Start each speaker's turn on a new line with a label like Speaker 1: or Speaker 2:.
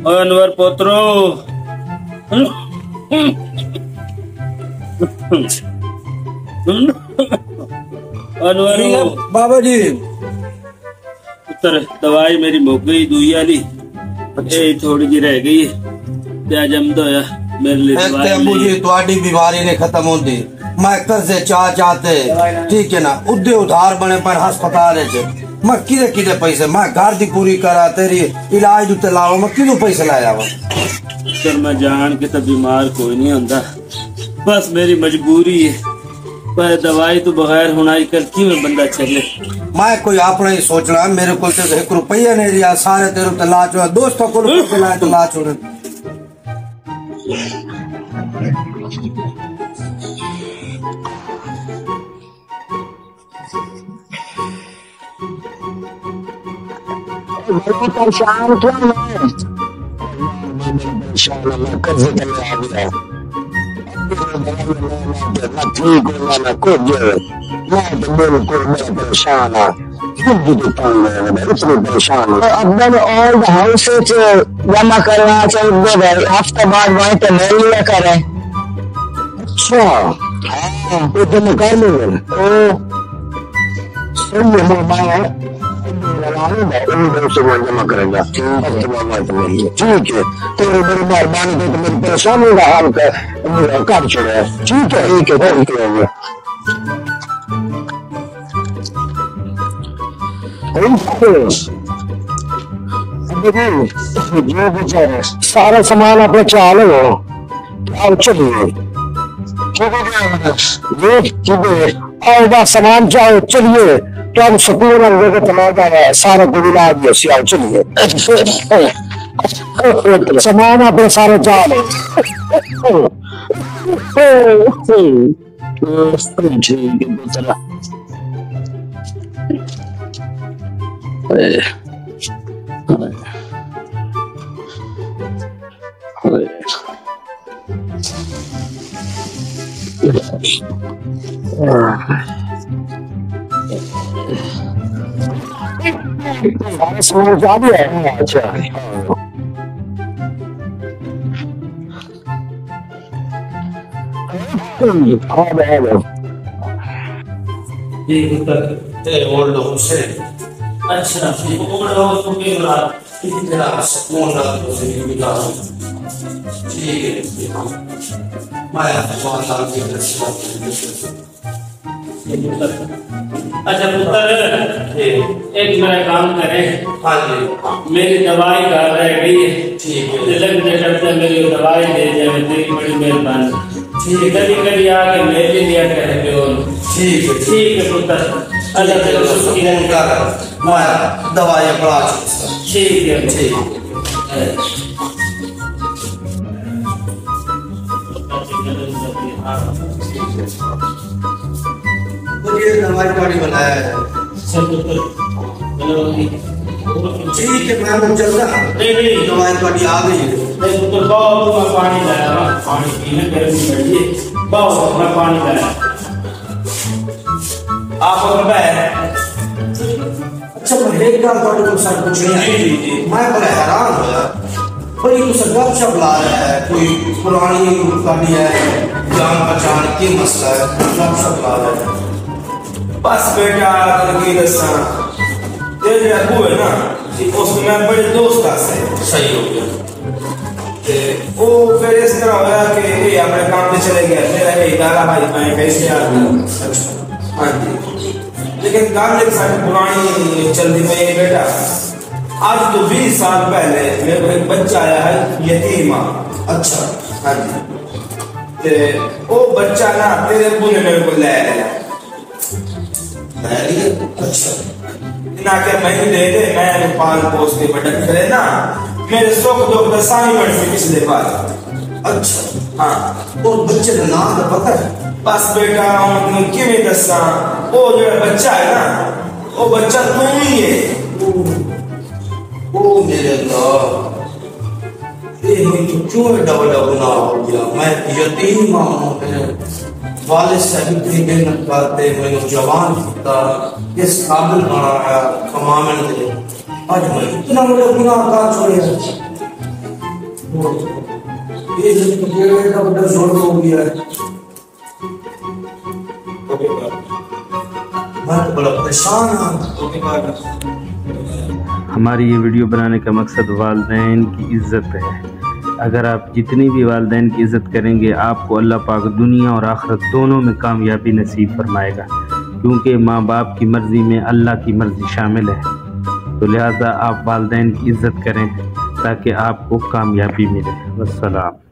Speaker 1: अनवर पोत्रो अनवर
Speaker 2: बाबा जी
Speaker 1: पुत्र दवाई मेरी मुक गई दुई वाली थोड़ी जी रह गई क्या जमदा होया मेरे लिए दवाई
Speaker 2: मुझे तुम्हारी बीमारी ने खत्म होती मैं कर्जे चाहते ठीक है ना उद्दे उधार बने पर अस्पताल मैं किदे पैसे मैं घर दी पूरी करा तेरी इलाज उत्ते लाओ मैं किदों पैसे लाया वा
Speaker 1: सर मैं जान के तो बीमार कोई नहीं होता बस मेरी मजबूरी है पर दवाई तो बगैर हुनाई कर क्यों बंदा चले
Speaker 2: मैं कोई अपना ही सोच रहा मेरे को तो 1 रुपया नहीं दिया सारे तेरे तो लाच हुआ दोस्तों को लाए तो लाच हो
Speaker 3: परेशान क्यों है? मैं कर्जे करने आ गया ठीक होना ना कुछ मैं तो बिल्कुल मैं परेशान है इतनी परेशान हूँ अब मैंने ऑल द हाउस जमा करना चाहिए हफ्ते बाद वहीं पे ले लिया करें अच्छा हाँ तो जमा कर लेंगे सुन मैं जमा करेंगे ठीक है तेरी बड़ी मेहरबानी तो मेरी परेशानी का हाल कर छोड़े ठीक है जो बेचारे सारा सामान अपने चाल हो आओ चलिए आओ सामान चाहो चलिए तो हम सुकून और चला जाए सारा गुला दिया चलिए सामान अपने सारे चाल ठीक है बेचारा समझ आ गया अच्छा
Speaker 2: ओल्ड हुसैन अच्छा ओल्ड हाउस को भी बना इतना सुकून ठीक है मैं बहुत साल की
Speaker 1: अच्छा पुत्र एक मेरा काम करे
Speaker 2: हाँ जी
Speaker 1: मेरी दवाई घर रह गई है
Speaker 2: ठीक है
Speaker 1: लगने करते मेरी दवाई दे जाए तेरी बड़ी मेहरबानी ठीक है कभी कभी आके मेरे लिया करेंगे ठीक है पुत्र अल्लाह तेरे को सुकून
Speaker 2: कर मैं दवाई पड़ा
Speaker 1: ठीक है
Speaker 2: ये दवाई पानी बनाया है ठीक है मैं चल रहा नहीं दवाई पानी आ गई है
Speaker 1: तो बहुत पानी लाया पानी पीने गर्मी बढ़ी है बहुत मैं पानी लाया
Speaker 2: आप अच्छा पर एक बार तो सर कुछ नहीं मैं बड़ा हैरान हुआ बड़ी कुछ गपशप ला रहा है कोई पुरानी कहानी है जान पहचान की मसला है गपशप ला रहा है
Speaker 4: बस बेटा करके दसा तेरे अबू है ना उसमें मैं बड़े दोस्त से
Speaker 2: सही हो गया
Speaker 4: वो फिर इस तरह होया कि ये अपने काम पे चले गया मेरा ये दादा भाई मैं कैसे आ गया हाँ जी लेकिन काम एक साथ पुरानी चलती में ये बेटा आज तो 20 साल पहले मेरे को एक बच्चा आया है यतीमा
Speaker 2: अच्छा
Speaker 4: हाँ जी वो बच्चा ना तेरे अबू ने मेरे को ले आया
Speaker 2: अच्छा
Speaker 4: ना क्या मैं दे दे मैं पाल पोस के बटन करे ना मेरे सुख दुख दसाई बढ़ से पिछले बार
Speaker 2: अच्छा
Speaker 4: हाँ
Speaker 2: और बच्चे का नाम पता है
Speaker 4: बस बेटा मतलब किवें दसा वो जो बच्चा है ना वो बच्चा तू ही है
Speaker 2: ओ मेरे अल्लाह ये मैं तो क्यों एडा बड़ा गुनाह हो गया। मैं यतीम हूँ, वालिद साहब इतनी मेहनत करते मैंने जवान किया, इस काबिल बनाया कमाने दे, आज मैं इतना बड़ा गुनाह कर छोड़े। ये एडा बड़ा जोर हो गया है, मैं तो बड़ा परेशान हूँ।
Speaker 1: हमारी ये वीडियो बनाने का मकसद वालिदैन की इज़्ज़त है। अगर आप जितनी भी वालिदैन की इज़्ज़त करेंगे, आपको अल्लाह पाक दुनिया और आखिरत दोनों में कामयाबी नसीब फरमाएगा, क्योंकि माँ बाप की मर्ज़ी में अल्लाह की मर्ज़ी शामिल है। तो लिहाजा आप वालिदैन की इज़्ज़त करें ताकि आपको कामयाबी मिले। वस्सलाम।